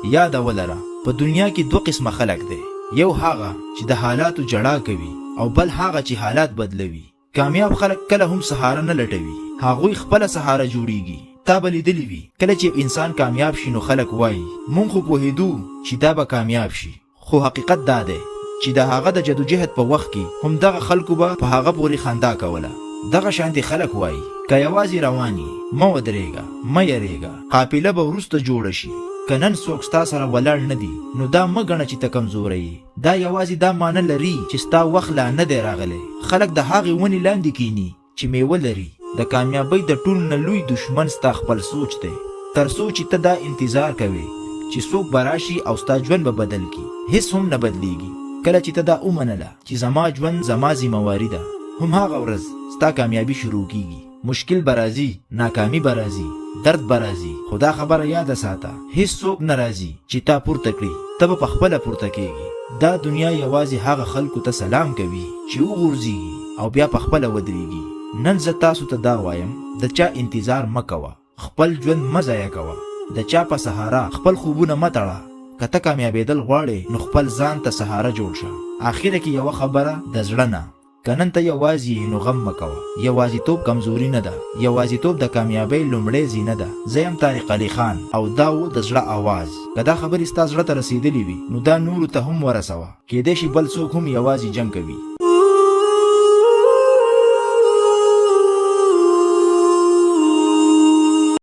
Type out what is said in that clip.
یاد ولره په دنیا کې دوه قسمه خلک دی، یو هغه چې د حالاتو جړا کوي او بل هغه چې حالات بدلوي. کامیاب خلک کله هم سهاره نه لټوي، هغوی خپله سهاره جوړیږي. تا به لیدلی وي کله چې انسان کامیاب شي نو خلک وایي مونږ خو پوهېدو چې دا به کامیاب شي، خو حقیقت دا دی چې د هغه د جدوجهد په وخت کې هم دغه خلکو به په هغه پورې خندا کوله. دغه شانتي خلک وایي که یوازې روان یې مه ودرېږه، مه یریږه، قافله به وروسته جوړه شي. که نن څوک ستا سره ولاړ نه دي نو دا مه ګڼه چې ته کمزوری یې، دا یوازې دا معنی لري چې ستا وخت لا نه دی راغلی. خلک د هغې ونې لاندې کیني چې میوه لري. د کامیابۍ د ټولو نه لوی دشمن ستا خپل سوچ دی، تر څو چې ته دا انتظار کوې چې څوک به راشي او ستا ژوند به بدل کړي، هیڅ هم نه بدلیږي. کله چې ته دا ومنله چې زما ژوند زما ذمهواري ده، هم هغه ورځ ستا کامیابي شروع کیږي. مشکل به راځي، ناکامي به راځي، درد به راځي، خو دا خبره یاده ساته هیڅوک نه راځي چې تا پورته کړي، ته به پخپله پورته کیږي. دا دنیا یوازې هغه خلکو ته سلام کوي چې وغورځېږي او بیا پخپله ودرېږي. نن زه تاسو ته دا وایم د چا انتظار مه کوه، خپل ژوند مه ضایع کوه، د چا په سهاره خپل خوبونه مه تړه. که ته کامیابېدل غواړې نو خپل ځان ته سهاره جوړ شه. آخره کې یوه خبره د زړه نه، که نن ته یوازې یې نو غم مه کوه. یوازیتوب کمزوري نه ده، یوازیتوب د کامیابۍ لومړی زینه ده. زه یم طارق علي خان او دا و د زړه آواز. که دا خبرې ستا زړه ته رسېدلې وي نو دا نورو ته هم ورسوه، کیدای شي بل څوک هم یوازې جنګ کوي.